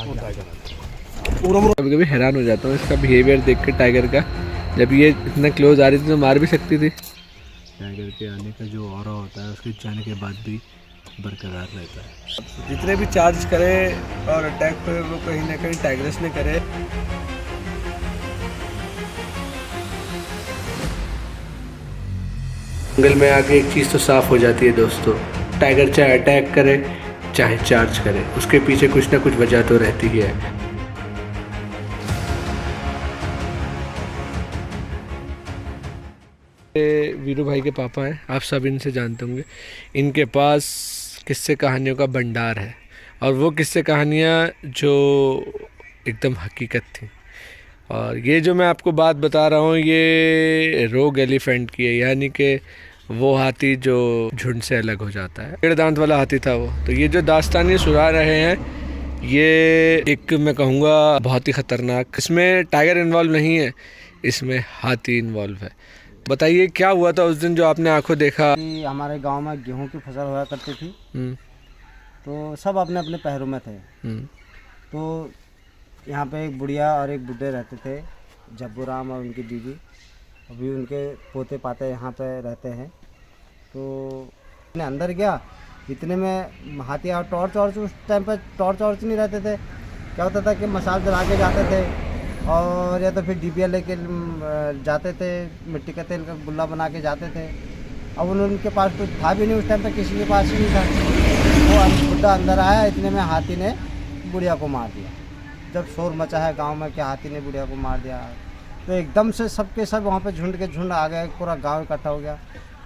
कभी कभी हैरान हो जाता हूँ इसका बिहेवियर देख के टाइगर का। जब ये इतना क्लोज आ रही थी तो मार भी सकती थी। टाइगर के आने का जो ऑरा होता है उसके जाने के बाद भी बरकरार रहता है। जितने भी चार्ज करे और अटैक करे वो कहीं ना कहीं टाइग्रेस ने करे। जंगल में आके एक चीज़ तो साफ हो जाती है दोस्तों, टाइगर चाहे अटैक करे चाहे चार्ज करे, उसके पीछे कुछ ना कुछ वजह तो रहती ही है। वीरू भाई के पापा हैं, आप सब इनसे जानते होंगे। इनके पास किस्से कहानियों का भंडार है और वो किस्से कहानियाँ जो एकदम हकीकत थी। और ये जो मैं आपको बात बता रहा हूँ ये रोग एलिफेंट की है, यानी कि वो हाथी जो झुंड से अलग हो जाता है। 1.5 दांत वाला हाथी था वो। तो ये जो दास्तान ये सुना रहे हैं ये एक मैं कहूँगा बहुत ही ख़तरनाक, इसमें टाइगर इन्वॉल्व नहीं है, इसमें हाथी इन्वॉल्व है। बताइए क्या हुआ था उस दिन जो आपने आंखों देखा? कि हमारे गांव में गेहूं की फसल हुआ करती थी। तो सब अपने अपने पैरों में थे। तो यहाँ पे एक बुढ़िया और एक बुढ़े रहते थे, जब्बू राम और उनकी बीवी। अभी उनके पोते पाते यहाँ पे रहते हैं। तो मैं अंदर गया, इतने में हाथी और टॉर्च उस टाइम पर टॉर्च नहीं रहते थे। क्या होता था कि मसाल जला के जाते थे और या तो फिर डिबिया लेके जाते थे, मिट्टी का तेल का गुल्ला बना के जाते थे। अब उनके पास कुछ था भी नहीं उस टाइम पे, किसी के पास ही नहीं था। वो बुढ़ा अंदर आया, इतने में हाथी ने बुढ़िया को मार दिया। जब शोर मचा है गांव में कि हाथी ने बुढ़िया को मार दिया, तो एकदम से सबके सब वहाँ पे झुंड के झुंड आ गए, पूरा गांव इकट्ठा हो गया।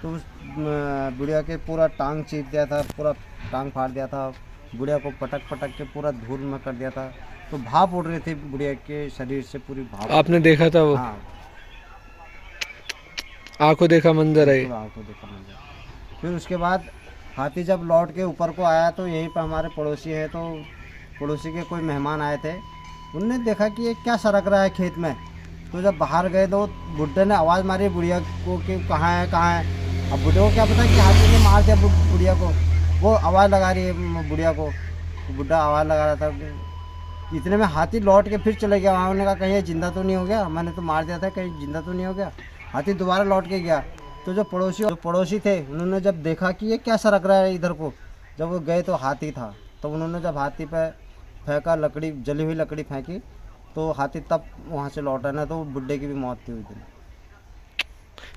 तो उस बुढ़िया के पूरा टांग चीर दिया था, पूरा टांग फाड़ दिया था, बुढ़िया को पटक के पूरा धूल में कर दिया था। तो भाप उड़ रही थी बुढ़िया के शरीर से, पूरी भाप। आपने देखा था वो? हाँ, आंखों देखा मंजर है। आंखों देखा मंजर। फिर उसके बाद हाथी जब लौट के ऊपर को आया तो यहीं पर हमारे पड़ोसी हैं, तो पड़ोसी के कोई मेहमान आए थे, उनने देखा कि ये क्या सरक रहा है खेत में। तो जब बाहर गए तो बुढ़े ने आवाज़ मारी बुढ़िया को कि कहाँ है। अब बुढ़े को क्या पता कि हाथी ने मार दिया बुढ़िया को। वो आवाज़ लगा रही है बुढ़िया को, बुढ़ा आवाज़ लगा रहा था। इतने में हाथी लौट के फिर चले गया। वहाँ उन्होंने कहा कहीं जिंदा तो नहीं हो गया, मैंने तो मार दिया था, कहीं जिंदा तो नहीं हो गया। हाथी दोबारा लौट के गया। तो जो पड़ोसी थे उन्होंने जब देखा कि ये क्या सरक रहा है इधर को, जब वो गए तो हाथी था। तो उन्होंने जब हाथी पे फेंका, लकड़ी जली हुई लकड़ी फेंकी, तो हाथी तब वहाँ से लौटा ना, तो बुड्ढे की भी मौत थी उस दिन।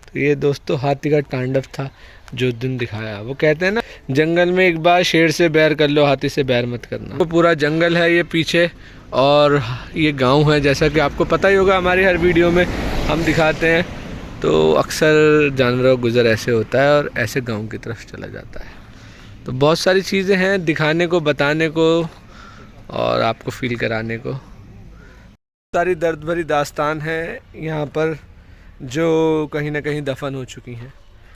तो ये दोस्तों हाथी का तांडव था जो दिन दिखाया। वो कहते हैं ना, जंगल में एक बार शेर से बैर कर लो, हाथी से बैर मत करना। तो पूरा जंगल है ये पीछे और ये गांव है, जैसा कि आपको पता ही होगा, हमारी हर वीडियो में हम दिखाते हैं। तो अक्सर जानवरों का गुजर ऐसे होता है और ऐसे गांव की तरफ चला जाता है। तो बहुत सारी चीज़ें हैं दिखाने को, बताने को और आपको फील कराने को। सारी दर्द भरी दास्तान है यहाँ पर जो कहीं ना कहीं दफन हो चुकी हैं।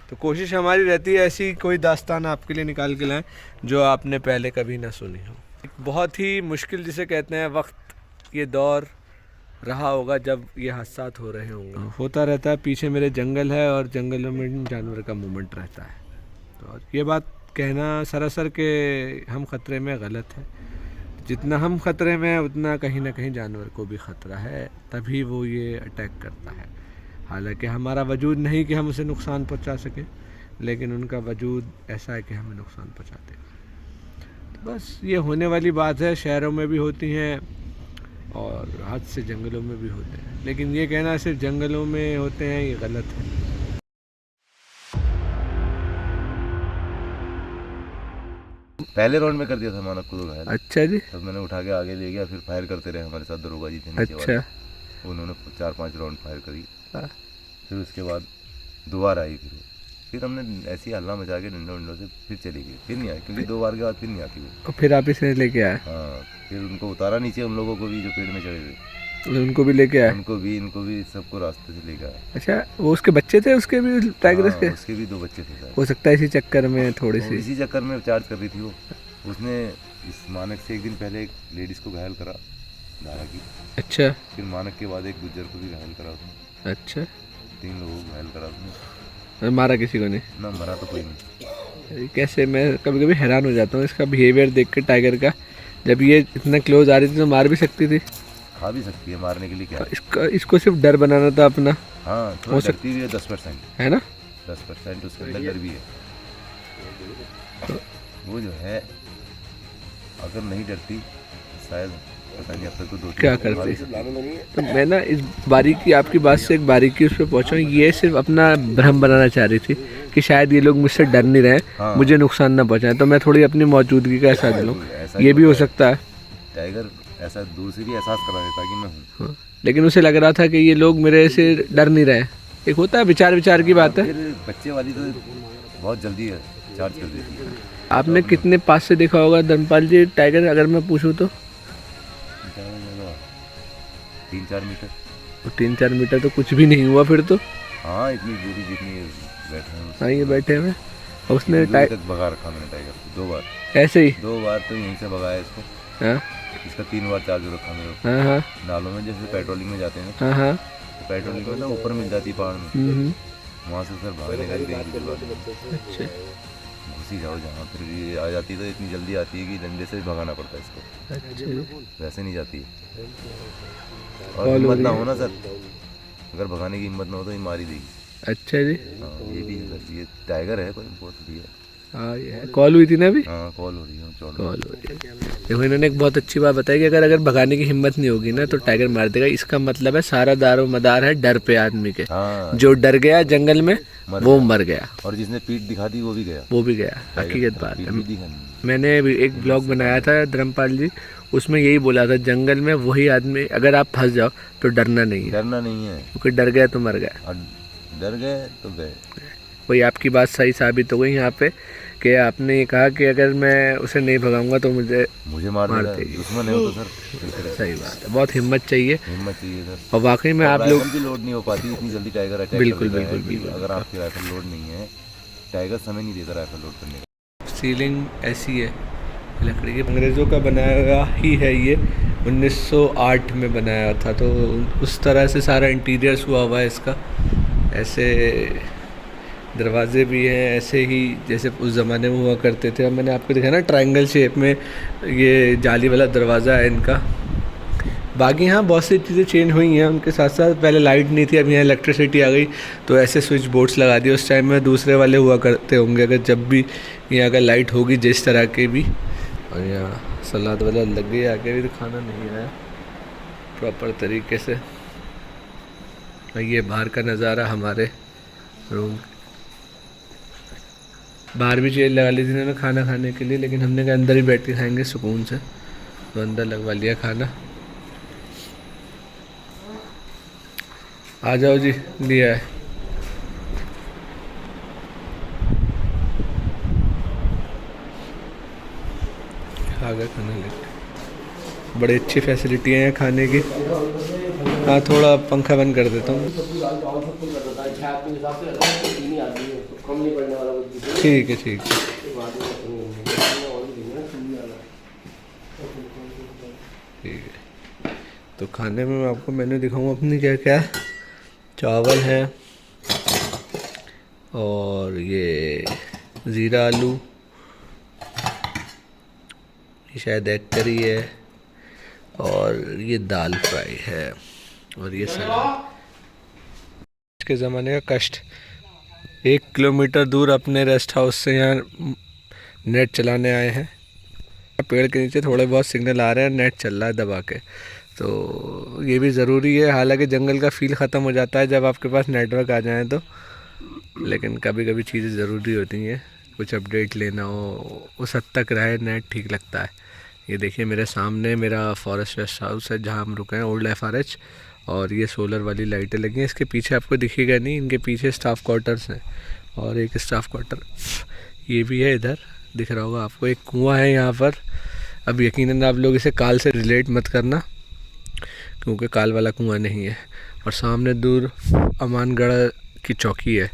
तो कोशिश हमारी रहती है ऐसी कोई दास्तान आपके लिए निकाल के लाएं जो आपने पहले कभी ना सुनी हो। बहुत ही मुश्किल जिसे कहते हैं वक्त, ये दौर रहा होगा जब ये हादसात हो रहे होंगे। होता रहता है, पीछे मेरे जंगल है और जंगलों में जानवर का मूवमेंट रहता है। तो ये बात कहना सरासर के हम ख़तरे में गलत है। जितना हम ख़तरे में हैं उतना कहीं ना कहीं जानवर को भी ख़तरा है, तभी वो ये अटैक करता है। हालांकि हमारा वजूद नहीं कि हम उसे नुकसान पहुंचा सकें, लेकिन उनका वजूद ऐसा है कि हमें नुकसान पहुंचाते हैं। तो बस ये होने वाली बात है, शहरों में भी होती हैं और हद से जंगलों में भी होते हैं, लेकिन ये कहना सिर्फ जंगलों में होते हैं ये गलत है। पहले राउंड में कर दिया था मानव को घायल। अच्छा जी। तब मैंने उठा के आगे ले गया, फिर फायर करते रहे हमारे साथ दरोगा जी थे नीचे वाले। उन्होंने 4-5 राउंड फायर करी। फिर उसके बाद दोबारा आई, फिर हमने ऐसी हल्ला मचा के डंडों से फिर चली गई, फिर नहीं आई, क्योंकि 2 बार के बाद फिर नहीं आती वो। फिर आप इसे लेके आए? हाँ, फिर उनको उतारा नीचे, उन लोगों को भी जो पेड़ में चढ़े हुए, उनको भी लेके आए? इनको भी सबको रास्ते से लेकर आए। अच्छा, वो उसके बच्चे थे उसके भी टाइग्रेस के? उसके भी 2 बच्चे थे। हो सकता है इसी चक्कर में थोड़ी सी, इसी चक्कर में चार्ज कर रही थी वो। उसने इस मानक से एक दिन पहले एक लेडीज़ को घायल करा, धारा की। अच्छा। फिर मानक के बाद एक गुज्जर को भी घायल करा उसने। अच्छा, 3 लोगों को घायल करा उसने। मारा किसी को नहीं? ना, मरा तो कोई नहीं। कैसे, मैं कभी कभी हैरान हो जाता हूँ इसका बिहेवियर देख के टाइगर का। जब ये इतना क्लोज आ रही थी तो मार भी सकती थी। खा भी सकती है, मारने के लिए क्या है। इसको सिर्फ डर बनाना था अपना। हाँ थोड़ा डरती भी है 10%, है ना, 10% उसके अंदर डर भी है। वो जो है अगर नहीं डरती शायद पता नहीं अब तक तो 2-3 क्या करती। तो मैं ना इस बारीकी, आपकी बात से एक बारीकी उस पर पहुँचा, ये सिर्फ अपना भ्रम बनाना चाह रही थी कि शायद ये लोग मुझसे डर नहीं रहे, हाँ। मुझे नुकसान ना पहुँचाएं, तो मैं थोड़ी अपनी मौजूदगी का एहसास दिलाऊं। ये भी हो सकता है। टाइगर ऐसा दूर से भी एहसास करा देता कि मैं हूँ। हाँ, लेकिन उसे लग रहा था कि ये लोग मेरे से डर नहीं रहे। एक होता है विचार की बात है। फिर बच्चे वाली तो बहुत जल्दी चार्ज कर देती है। आपने कितने पास से देखा होगा धर्मपाल जी टाइगर, अगर मैं पूछूं तो? 3-4 मीटर। तो 3-4 मीटर तो कुछ भी नहीं हुआ फिर तो। हाँ इतनी दूरी जितनी बैठे हैं हाँ ये बैठे हुए और उसने तक भगा रखा मैंने टाइगर को 2 बार। ऐसे ही 2 बार तो यहीं से भगाया इसको। हाँ इसका 3 बार चार्ज रखा मेरे को। हाँ हाँ नालों में जैसे पेट्रोलिंग में जाते हैं ना, हाँ हाँ तो पेट्रोलिंग में ना ऊपर मिल जाती है पहाड़ में, वहाँ से फिर भागने का भी कहीं की बात नहीं। अच्छा घुसी जाओ जहाँ, फिर ये आ जाती है तो इतनी जल्दी आती है कि डंडे से भी भगाना पड़ता है इसको, अच्छा वैसे नहीं जाती है। और हिम्मत ना हो ना सर, अगर भगाने की हिम्मत ना हो तो ये मार ही देगी। अच्छा जी। हाँ ये भी है सर, ये टाइगर है कोई बहुत भी है। हाँ ये कॉल हुई थी ना अभी। हाँ कॉल हो रही है, कॉल हो रही है। देखो इन्होंने एक बहुत अच्छी बात बताई कि अगर भगाने की हिम्मत नहीं होगी ना तो टाइगर मार देगा। इसका मतलब है सारा दारो मदार है डर पे आदमी के। हाँ जो डर गया जंगल में वो मर गया, और जिसने पीठ दिखा दी वो भी गया। हकीकत बात पीठ है। भी दिखा नहीं। मैंने भी एक ब्लॉग बनाया था धर्मपाल जी, उसमें यही बोला था जंगल में वही आदमी अगर आप फंस जाओ तो डरना नहीं है, डरना नहीं है, क्योंकि डर गया तो मर गया। और डर गए तो गए। वही आपकी बात सही साबित हो गई यहाँ पे कि आपने ये कहा कि अगर मैं उसे नहीं भगाऊंगा तो मुझे मार देगा। दुश्मन है वो तो सर। सही बात है, बहुत हिम्मत चाहिए सर। और वाकई में आप लोग भी लोड नहीं हो पाती इतनी जल्दी टाइगर अटैक बिल्कुल कर देता है। बिल्कुल। अगर आपकी राइफल लोड नहीं है, टाइगर समय नहीं देता राइफल लोड करने का। सीलिंग ऐसी है लकड़ी की, अंग्रेज़ों का बनाया ही है ये, 1908 में बनाया था, तो उस तरह से सारा इंटीरियर्स हुआ हुआ है इसका। ऐसे दरवाजे भी हैं ऐसे ही जैसे उस ज़माने में हुआ करते थे। अब मैंने आपको दिखाया ना ट्रायंगल शेप में ये जाली वाला दरवाज़ा है इनका। बाकी हाँ बहुत सी चीज़ें चेंज हुई हैं उनके साथ साथ। पहले लाइट नहीं थी, अब यहाँ इलेक्ट्रिसिटी आ गई तो ऐसे स्विच बोर्ड्स लगा दिए। उस टाइम में दूसरे वाले हुआ करते होंगे, अगर जब भी यहाँ अगर लाइट होगी जिस तरह के भी। और यहाँ सलाद वाला लग गई, आगे भी तो खाना नहीं आया प्रॉपर तरीके से। ये बाहर का नज़ारा हमारे रूम, बाहर भी चेयर लगा ली थी इन्होंने खाना खाने के लिए, लेकिन हमने कहा अंदर ही बैठ के खाएंगे सुकून से, तो अंदर लगवा लिया खाना। आ जाओ जी, लिया है। आ गया खाना लेके, बड़ी अच्छी फैसिलिटी है खाने की। हाँ थोड़ा पंखा बंद कर देता हूँ। ठीक है ठीक है। ठीक है, तो खाने में मैं आपको मेन्यू दिखाऊँ अपनी क्या क्या। चावल है और ये ज़ीरा आलू, ये शायद एग करी है, और ये दाल फ्राई है, और ये सलाद। के ज़माने का कष्ट, 1 किलोमीटर दूर अपने रेस्ट हाउस से यहाँ नेट चलाने आए हैं। पेड़ के नीचे थोड़े बहुत सिग्नल आ रहे हैं, नेट चल रहा है दबा के, तो ये भी ज़रूरी है। हालांकि जंगल का फील ख़त्म हो जाता है जब आपके पास नेटवर्क आ जाए तो, लेकिन कभी कभी चीज़ें ज़रूरी होती हैं, कुछ अपडेट लेना हो उस हद तक रहे नेट ठीक लगता है। ये देखिए मेरे सामने मेरा फॉरेस्ट रेस्ट हाउस है जहाँ हम रुके हैं, ओल्ड FRH, और ये सोलर वाली लाइटें लगी हैं। इसके पीछे आपको दिखेगा नहीं, इनके पीछे स्टाफ क्वार्टर्स हैं, और एक स्टाफ क्वार्टर ये भी है इधर, दिख रहा होगा आपको। एक कुआं है यहाँ पर। अब यकीनन आप लोग इसे काल से रिलेट मत करना, क्योंकि काल वाला कुआं नहीं है। और सामने दूर अमानगढ़ की चौकी है,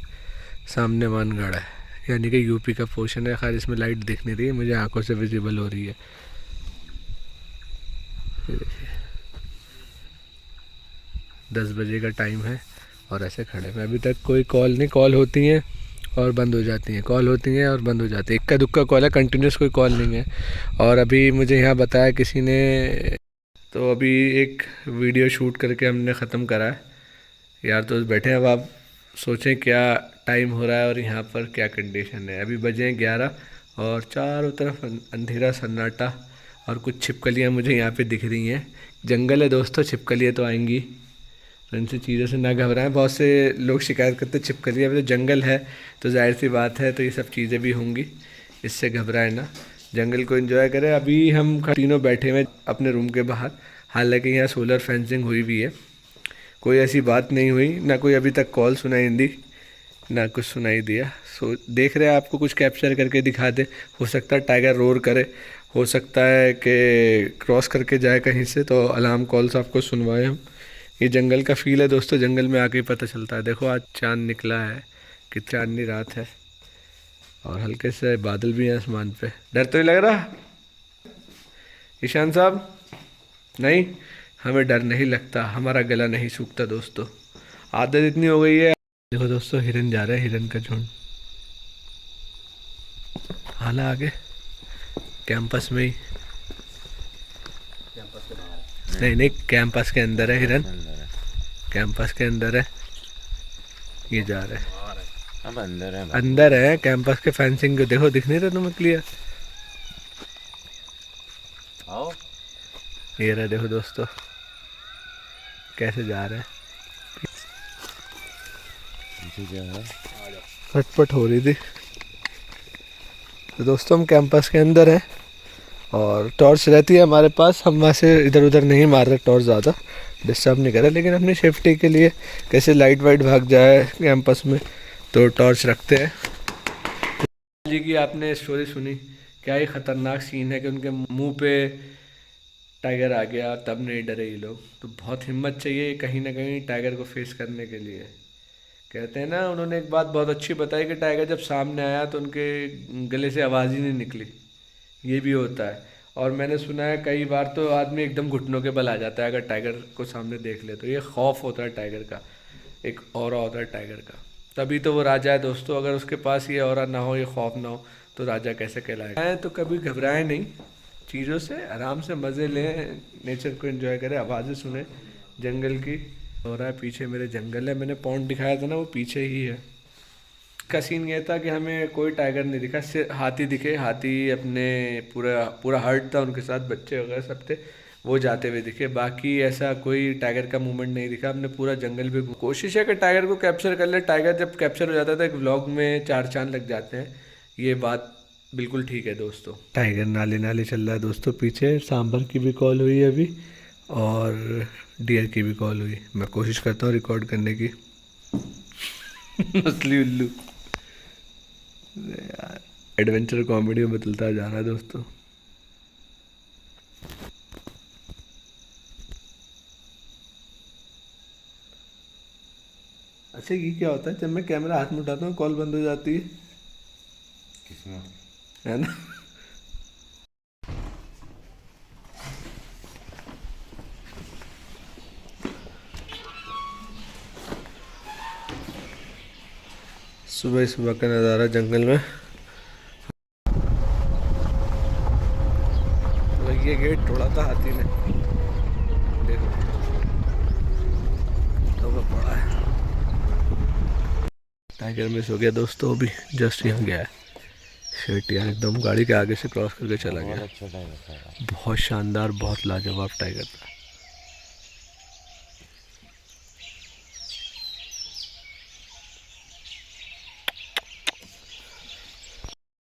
सामने अमानगढ़ है, यानी कि यूपी का पोर्शन है। खैर इसमें लाइट दिख नहीं रही है, मुझे आंखों से विजिबल हो रही है। ये देखिए 10 बजे का टाइम है और ऐसे खड़े हैं। अभी तक कोई कॉल नहीं, कॉल होती हैं और बंद हो जाती हैं, कॉल होती हैं और बंद हो जाती है। इक्का दुक्का कॉल है, कंटिन्यूस कोई कॉल नहीं है। और अभी मुझे यहाँ बताया किसी ने, तो अभी एक वीडियो शूट करके हमने ख़त्म करा है यार। तो बैठे हैं, अब आप सोचें क्या टाइम हो रहा है और यहाँ पर क्या कंडीशन है। अभी बजे हैं 11 और चारों तरफ अंधेरा सन्नाटा और कुछ छिपकलियाँ मुझे यहाँ पे दिख रही हैं। जंगल है दोस्तों, छिपकलियाँ तो आएंगी, तो इनसे चीज़ों से ना घबराएं। बहुत से लोग शिकायत करते हैं छिपकलियाँ, अभी तो जंगल है तो जाहिर सी बात है तो ये सब चीज़ें भी होंगी, इससे घबराएं ना, जंगल को एंजॉय करें। अभी हम तीनों बैठे हुए अपने रूम के बाहर, हालांकि यहाँ सोलर फेंसिंग हुई भी है, कोई ऐसी बात नहीं हुई, ना कोई अभी तक कॉल सुनाई दी ना कुछ सुनाई दिया। सो देख रहे हैं, आपको कुछ कैप्चर करके दिखा दे। हो सकता है टाइगर रोर करे, हो सकता है कि क्रॉस करके जाए कहीं से, तो अलार्म कॉल्स आपको सुनवाएं हम। ये जंगल का फील है दोस्तों, जंगल में आके ही पता चलता है। देखो आज चांद निकला है, कि चांदनी रात है और हल्के से बादल भी हैं आसमान पे। डर तो नहीं लग रहा ईशान साहब? नहीं, हमें डर नहीं लगता, हमारा गला नहीं सूखता दोस्तों, आदत इतनी हो गई है। देखो दोस्तों, हिरन जा रहा है, हिरन का झुंड। हाला आगे कैंपस में ही, नहीं कैंपस के अंदर है हिरन, कैंपस के अंदर है, ये जा रहा है, अब अंदर है कैंपस के फेंसिंग को। देखो दिख नहीं रहा तुम्हें क्लियर? आओ, ये रहा, देखो दोस्तों कैसे जा रहे हैं। फटफट हो रही थी। तो दोस्तों हम कैंपस के अंदर हैं और टॉर्च रहती है हमारे पास, हम वहाँ से इधर उधर नहीं मार रहे टॉर्च, ज़्यादा डिस्टर्ब नहीं कर रहे, लेकिन अपनी सेफ्टी के लिए कैसे लाइट वाइट भाग जाए कैंपस में तो टॉर्च रखते हैं। जी की आपने स्टोरी सुनी, क्या ही ख़तरनाक सीन है कि उनके मुंह पे टाइगर आ गया, तब नहीं डरे ये लोग। तो बहुत हिम्मत चाहिए कहीं ना कहीं टाइगर को फेस करने के लिए। कहते हैं ना, उन्होंने एक बात बहुत अच्छी बताई कि टाइगर जब सामने आया तो उनके गले से आवाज़ ही नहीं निकली, ये भी होता है। और मैंने सुना है कई बार तो आदमी एकदम घुटनों के बल आ जाता है अगर टाइगर को सामने देख ले, तो ये खौफ होता है टाइगर का, एक ऑरा होता है टाइगर का, तभी तो वो राजा है दोस्तों। अगर उसके पास ये ऑरा ना हो, ये खौफ ना हो, तो राजा कैसे कहलाएगा। तो कभी घबराएं नहीं चीज़ों से, आराम से मज़े लें, नेचर को एंजॉय करें, आवाज़ें सुने जंगल की। हो रहा है पीछे मेरे जंगल है, मैंने पॉन्ड दिखाया था ना, वो पीछे ही है। का सीन ये था कि हमें कोई टाइगर नहीं दिखा, सिर्फ हाथी दिखे। हाथी अपने पूरा हर्ट था, उनके साथ बच्चे वगैरह सब थे, वो जाते हुए दिखे। बाकी ऐसा कोई टाइगर का मूवमेंट नहीं दिखा। हमने पूरा जंगल भी कोशिश है कि टाइगर को कैप्चर कर ले। टाइगर जब कैप्चर हो जाता है तो एक व्लॉग में 4 चांद लग जाते हैं, ये बात बिल्कुल ठीक है दोस्तों। टाइगर नाले नाले चल रहा है दोस्तों पीछे। सांबर की भी कॉल हुई अभी और डियर की भी कॉल हुई। मैं कोशिश करता हूँ रिकॉर्ड करने की। असली उल्लू यार, एडवेंचर कॉमेडी में बदलता जा रहा है दोस्तों। अच्छा ये क्या होता है, जब मैं कैमरा हाथ में उठाता हूँ कॉल बंद हो जाती है? किसमें? है ना? सुबह सुबह का नज़ारा जंगल में। तो ये गेट तोड़ा था हाथी ने, देखो तो पड़ा है। टाइगर मिस हो गया दोस्तों, अभी जस्ट यहाँ गया है। शेट यार, एकदम गाड़ी के आगे से क्रॉस करके चला गया। अच्छा टाइगर था, बहुत शानदार, बहुत लाजवाब टाइगर था।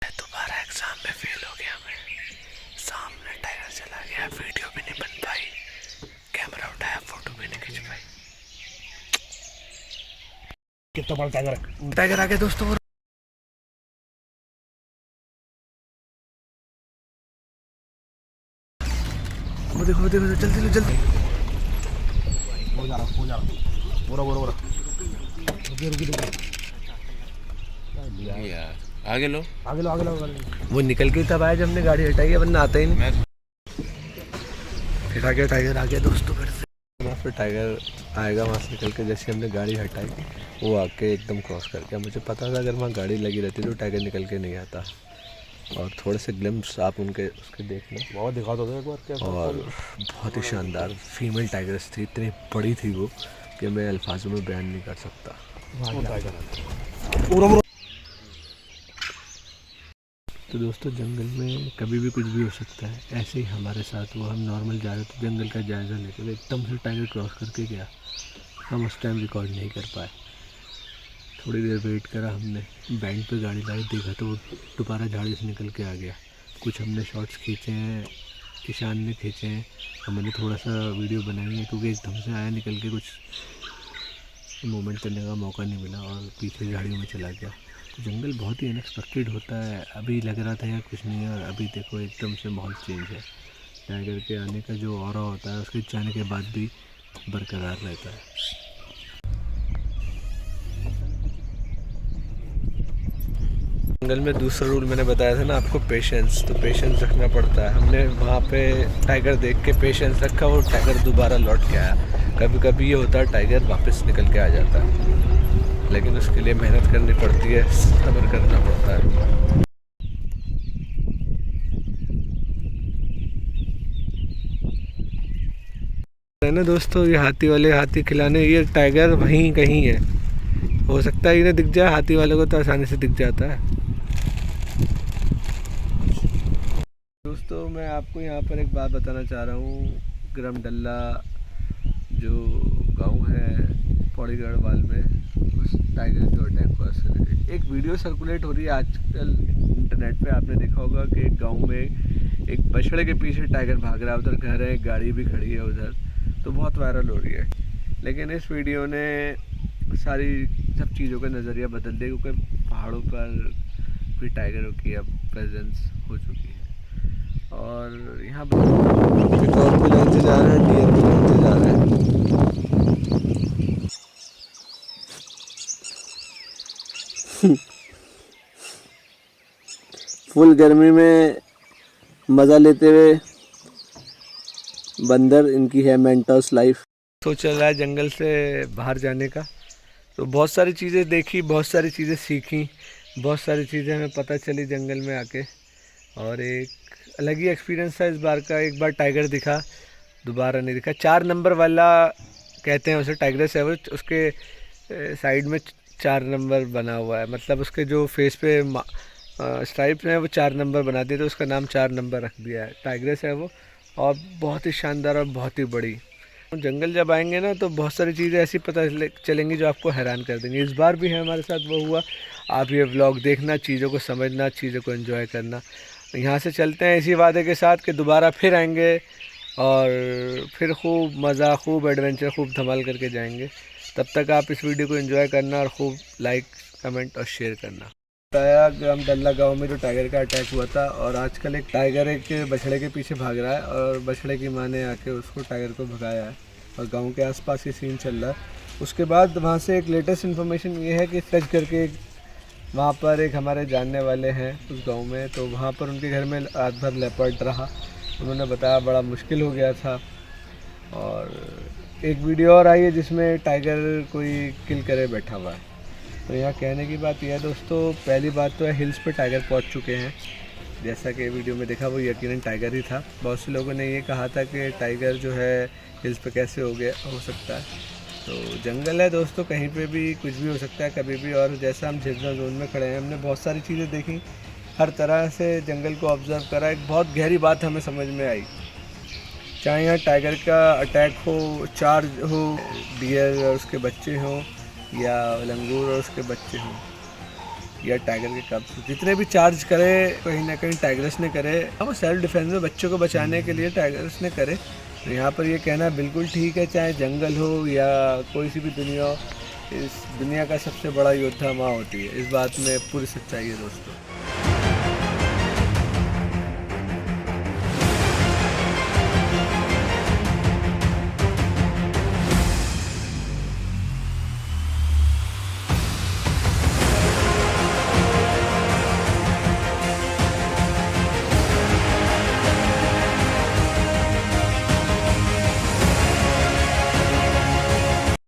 दोबारा एग्जाम में फेल हो गया मैं, सामने टाइगर चला गया, वीडियो भी नहीं बन पाई, कैमरा उठाया फोटो भी नहीं खींच पाई। कितना बड़ा टाइगर टाइगर आ गया दोस्तों। वो देखो देखो, जल्दी जल्दी। हो जा रहा बोरा रुकी यार, आगे लो। वो निकल के तब आया जब हमने गाड़ी हटाई है, वरना आता ही नहीं। फिर आ गया टाइगर, आ गया दोस्तों फिर से। वहाँ पे टाइगर आएगा, वहाँ से निकल के जैसे हमने गाड़ी हटाई वो आके एकदम क्रॉस कर गया। मुझे पता था अगर वहाँ गाड़ी लगी रहती तो टाइगर निकल के नहीं आता। और थोड़े से ग्लिम्स आप उसके देखना, बहुत दिखा दो एक बार क्या। और बहुत ही शानदार फीमेल टाइगर्स थी, इतनी बड़ी थी वो कि मैं अल्फाजों में बयान नहीं कर सकता। तो दोस्तों जंगल में कभी भी कुछ भी हो सकता है, ऐसे ही हमारे साथ वो। हम नॉर्मल जा रहे थे जंगल का जायज़ा लेते, एकदम से टाइगर क्रॉस करके गया। हम उस टाइम रिकॉर्ड नहीं कर पाए, थोड़ी देर वेट करा हमने, बैंक पे गाड़ी लाई, देखा तो वो दोबारा झाड़ी से निकल के आ गया। कुछ हमने शॉट्स खींचे हैं, ईशान ने खींचे हैं, हमने थोड़ा सा वीडियो बनाई है क्योंकि एकदम से आया निकल के, कुछ मूवमेंट करने का मौका नहीं मिला और पीछे झाड़ियों में चला गया। तो जंगल बहुत ही अनएक्सपेक्टेड होता है, अभी लग रहा था यार कुछ नहीं है और अभी देखो एकदम से माहौल चेंज है। टाइगर के आने का जो ऑरा होता है उसके जाने के बाद भी बरकरार रहता है। जंगल में दूसरा रूल मैंने बताया था ना आपको, पेशेंस। तो पेशेंस रखना पड़ता है। हमने वहाँ पे टाइगर देख के पेशेंस रखा, वो टाइगर दोबारा लौट के आया। कभी कभी ये होता है टाइगर वापस निकल के आ जाता है, लेकिन उसके लिए मेहनत करनी पड़ती है, सब्र करना पड़ता है। ना दोस्तों, ये हाथी वाले हाथी खिलाने, ये टाइगर वहीं कहीं है, हो सकता है इन्हें दिख जाए, हाथी वाले को तो आसानी से दिख जाता है। दोस्तों मैं आपको यहाँ पर एक बात बताना चाह रहा हूँ। ग्रामडल्ला जो गांव है पौड़ी गढ़वाल में, उस टाइगर के अटैक को असर, एक वीडियो सर्कुलेट हो रही है आजकल इंटरनेट पे, आपने देखा होगा कि एक गांव में एक बछड़े के पीछे टाइगर भाग रहा है, उधर घर है, गाड़ी भी खड़ी है उधर, तो बहुत वायरल हो रही है। लेकिन इस वीडियो ने सारी सब चीज़ों का नज़रिया बदल दिया, क्योंकि पहाड़ों पर भी टाइगरों की अब प्रेजेंस हो चुकी है। और यहाँ पिकॉक भी लाइन से जा रहे हैं, डियर भी लाइन से जा रहे हैं। फुल गर्मी में मज़ा लेते हुए बंदर, इनकी है मेंटोस लाइफ। तो चल रहा है जंगल से बाहर जाने का, तो बहुत सारी चीज़ें देखी, बहुत सारी चीज़ें सीखी, बहुत सारी चीज़ें हमें पता चली जंगल में आके, और एक अलग ही एक्सपीरियंस था इस बार का। एक बार टाइगर दिखा, दोबारा नहीं दिखा। 4 नंबर वाला कहते हैं उसे, टाइगरस है वो, उसके साइड में 4 नंबर बना हुआ है, मतलब उसके जो फेस पे स्ट्राइप्स हैं वो 4 नंबर बना दिए, तो उसका नाम 4 नंबर रख दिया है। टाइगरस है वो, और बहुत ही शानदार और बहुत ही बड़ी। जंगल जब आएंगे ना तो बहुत सारी चीज़ें ऐसी पता चलेंगी जो आपको हैरान कर देंगी। इस बार भी है हमारे साथ वो हुआ। आप ये व्लॉग देखना, चीज़ों को समझना, चीज़ों को एंजॉय करना। यहाँ से चलते हैं इसी वादे के साथ कि दोबारा फिर आएंगे और फिर खूब मज़ा, खूब एडवेंचर, खूब धमाल करके जाएंगे। तब तक आप इस वीडियो को एंजॉय करना और खूब लाइक, कमेंट और शेयर करना। बताया ग्रामडल्ला गांव में जो टाइगर का अटैक हुआ था, और आजकल एक टाइगर एक बछड़े के पीछे भाग रहा है, और बछड़े की माँ ने आके उसको, टाइगर को भगाया है, और गांव के आसपास ये सीन चल रहा है। उसके बाद वहाँ से एक लेटेस्ट इन्फॉर्मेशन ये है कि सच करके वहाँ पर एक हमारे जानने वाले हैं उस गांव में, तो वहाँ पर उनके घर में रात भर लेपर्ड रहा। उन्होंने बताया बड़ा मुश्किल हो गया था। और एक वीडियो और आई है जिसमें टाइगर कोई किल करे बैठा हुआ है। तो यहाँ कहने की बात यह है दोस्तों, पहली बात तो है हिल्स पे टाइगर पहुँच चुके हैं, जैसा कि वीडियो में देखा वो यकीनन टाइगर ही था। बहुत से लोगों ने ये कहा था कि टाइगर जो है हिल्स पे कैसे हो सकता है। तो जंगल है दोस्तों, कहीं पे भी कुछ भी हो सकता है कभी भी। और जैसा हम झिरना जोन में खड़े हैं, हमने बहुत सारी चीज़ें देखी, हर तरह से जंगल को ऑब्ज़र्व करा। एक बहुत गहरी बात हमें समझ में आई, चाहे यहाँ टाइगर का अटैक हो, चार्ज हो, डियर और उसके बच्चे हों, या लंगूर और उसके बच्चे हों, या टाइगर के कब्स, जितने भी चार्ज करे कहीं ना कहीं टाइगर्स ने करे। वो सेल्फ डिफेंस में बच्चों को बचाने के लिए टाइगर्स ने करे। तो यहाँ पर ये कहना बिल्कुल ठीक है, चाहे जंगल हो या कोई सी भी दुनिया हो, इस दुनिया का सबसे बड़ा योद्धा माँ होती है। इस बात में पूरी सच्चाई है दोस्तों।